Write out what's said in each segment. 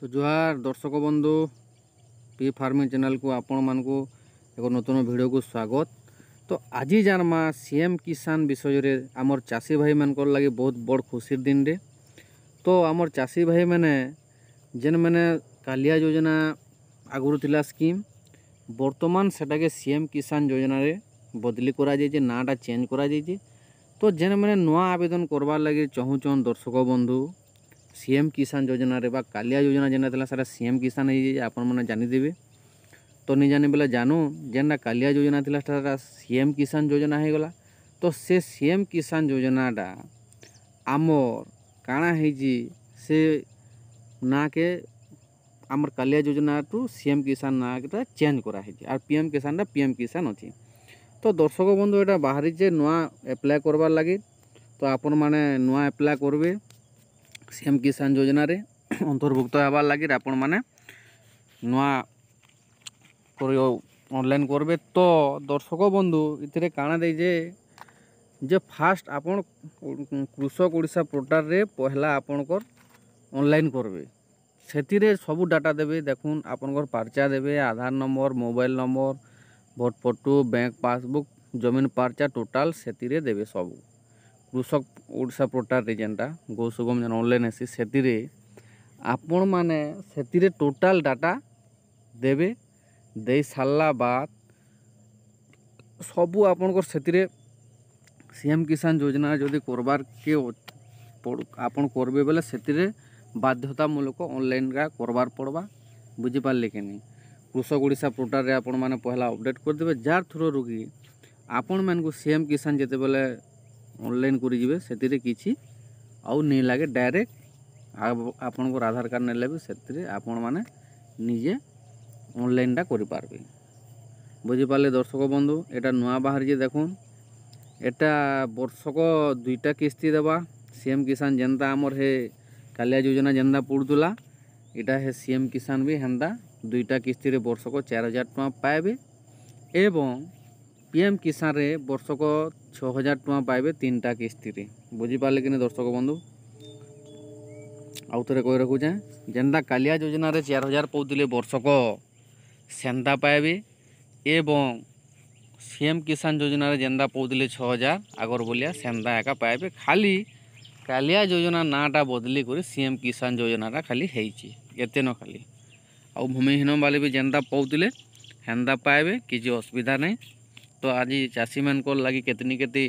तो जुहार दर्शक बंधु पी फार्मिंग चैनल को आपण मान को एक नूतन वीडियो को स्वागत। तो आज जानमा सीएम किसान विषय रे आमर चाषी भाई मान लगे बहुत बड़ खुशी दिन रे। तो आमर चाषी भाई मैंने जेन मैंने कालिया योजना आगुरी थिला स्कीम बर्तमान सेटा के सीएम किसान योजना रे बदली करा जाइए, नाटा चेंज करा जाइए। तो जेन मैंने नुआ आवेदन करवार लगे चाहून दर्शक बंधु सीएम किसान योजना रे बा कालिया योजना जेना थिला सारा सीएम किसान है आपण माने जानि देबे। तो नहीं जाने बेला जानू जेना कालिया योजना थिला सारा सीएम किसान योजना है गला। तो से सीएम किसान योजनाटा आमर काଣା ହେଇଛି से ना के आमर कालिया योजना टू सीएम किसान ना के चेंज करा है और पीएम किसान पीएम किसान अच्छी। तो दर्शक बंधु यहाँ बाहरी जे नुआ एप्लाय करवार लगे तो आपण माने नुआ एप्लाय करबे सीएम किसान योजना रे अंतर्भुक्त होबार लगे आपण माने नुआ ऑनलाइन करबे। तो दर्शक बंधु इतरे काଣା दे जे फास्ट आपण कृषक ओडिशा पोर्टाल रे पहला आपणकर ऑनलाइन करबे सेतिरे सबू डाटा देबे। देखुन आपणकर पर्चा देबे, आधार नंबर, मोबाइल नंबर, भोट फोटो, बैंक पासबुक, जमीन पर्चा टोटाल सेतिरे देबे। सबू कृषक ओडिशा पोर्टाल रे जेनटा गो सुगम जेन ऑनलाइन आसी सेतिरे आपण माने सेतिरे टोटाल डाटा देबे। दे सारला बाद सबू आपणकर सेतिरे सीएम किसान योजना जदि करबार के आपन करबे बेले सेतिरे बाध्यतामूलक ऑनलाइन का करबार पड़वा। बुझी पारले कि नहीं? कृषक ओडिशा पोर्टाल रे आपण माने पहला अपडेट कर देबे जार थ्रू रुगी आपण मान को सीएम किसान जेते बेले ऑनलाइन करि जिवे सेतिरे किछि आउ नहीं लागे। डायरेक्ट आपण को आधार कार्ड नेले भी सेतिरे आपण माने निजे ऑनलाइन टा करि पारबे। बुझी पारले दर्शक बंधु एटा नुआ बाहर जे देखुन एटा वर्षक दुईटा किस्ती देवा सीएम किसान जेनता आमर हे कालिया योजना जेनता पड़ूला इटा है सीएम किसान भी हेन्दा दुईटा किस्ती रे वर्षक 4000 टका पाइबे एवं पीएम किसान रे वर्षक 6000 टका पाइबे तीनटा किस्ती रे। बुझी पारले कि दर्शक बंधु आउ थे कही रखुचे जेनता कालिया योजना रे 4000 पाउतिले वर्षक सेंता पाइबे एवं सीएम किसान योजना रे जेनता पाउतिले 6000 आगर बोलिया सेंता एका पाइबे। खाली कालिया योजना नाटा बदली कर सीएम किसान योजना खाली हेइची एते न खाली आउ भूमिहीन वाले भी जेनता पाउतिले हेन्दा पाइबे किसी असुविधा नहीं। तो आज चाषी मान लगी केतनी केते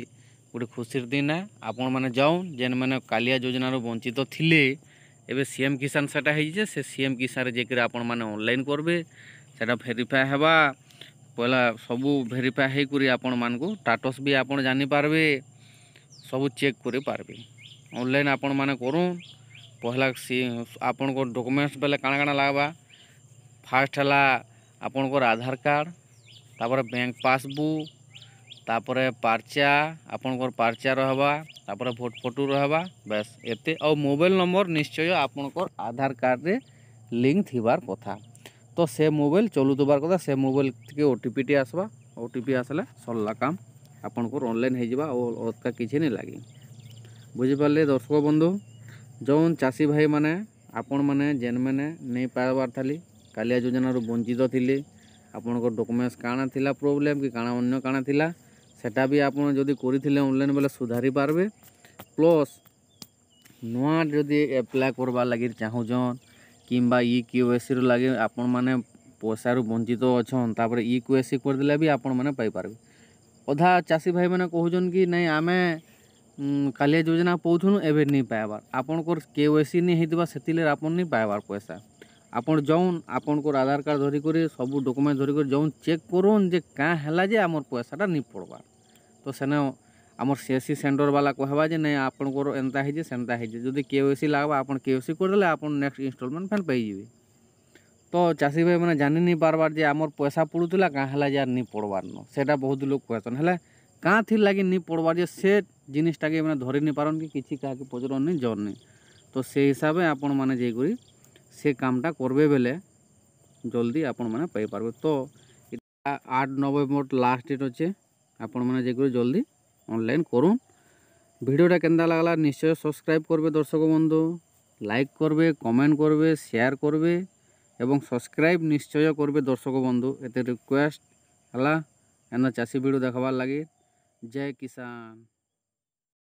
गोटे खुशीर दिन है। आपण माने जाऊन जेन माने कालिया योजना वंचित थिले एबे सीएम किसान सेटा हेइचे से सीएम किसान रे जेकर आपण माने ऑनलाइन करबे सेटा वेरीफाई हेबा पहला सबू वेरीफाई हे करी आपण मान को स्टेटस भी आपण जानि पारबे सबू चेक करि पारबे। ऑनलाइन आपण माने करूँ पहला आपण को डॉक्यूमेंट्स बेले काଣା काଣା लागबा फास्ट हला आपण को आधार कार्ड तापर बैंक पासबुक तापर पर्चा आपण को पर्चा रहबा तापर भोट फोटो रहबा बस एते और मोबाइल नंबर निश्चय आपण को आधार कार्ड रे लिंक थिबार कथा। तो से मोबाइल चलुतबार कथा से मोबाइल के ओटीपी टी आसबा ओटीपी आसले सरला काम आपण को ऑनलाइन हो जावा और अतका किसी नहीं लगे। बुझी पारले दर्शक बंधु जौन चाषी भाई माने आपण माने जेन माने नहीं पाइबार थाली कालिया योजना वंचित थिले आपण को डॉक्यूमेंट्स काଣା थिला प्रॉब्लम कि काଣା अन्य काଣା थिला सेटा भी आपण जदि करिथिले ऑनलाइन बेले सुधारी पारबे। प्लस नुआ जदि एप्लाय करबा लगी चाहूछन किंबा ई केवाईसी रो लगे आपण माने पैसा रु वंचित अछन तापर ई केवाईसी कर देले भी आपण माने पाई पारबे। अधा चाषी भाई माने कहउछन कि नहीं आमे कालिया योजना पौथुनु एबे नहीं पाइबार आपण को केवाईसी नहीं हेतिबा सेतिले आपण नहीं पाइबार पैसा। आपण जौन आपण को आधार कार्ड धरी कर सब डॉक्यूमेंट धरी कर जौन चेक करूँ जे क्या है जे आमर पैसाटा नहीं पड़बार। तो सेने आमर सीएससी सेंटर वाला कहवा जे नहीं आपण को एंता है सेंता है जदि केवाईसी लागबा आपण केवाईसी करदेले आपण नेक्स्ट इंस्टॉलमेंट फैन पाइबे। तो चाषी भाई मैंने जानी नहीं पारबार जे आमर पैसा पड़ूला क्या है यार नहीं पड़बार न सेटा बहुत लोग क्वेश्चन है क्या थी लगे नहीं पड़बार जे से जिनिसटा के मैंने धरी नहीं पारन कि किसी क्या पचरन नहीं जर नहीं। तो से हिसाब से आपण मैंने जाकर से कामटा करबे बेले जल्दी आपण मैंने पाई पारबे। तो 8 नवेम्बर लास्ट डेट अच्छे आपण मैंने जाकर जल्दी ऑनलाइन करूँ। भिडियोटा केंदा लागला निश्चय सब्सक्राइब करबे दर्शक बंधु। लाइक करबे, कमेंट करबे, शेयर करबे एवं सब्सक्राइब निश्चय करबे दर्शक बंधु। एते रिक्वेस्ट हला एना चाषी वीडियो देखबार लगी। जय किसान।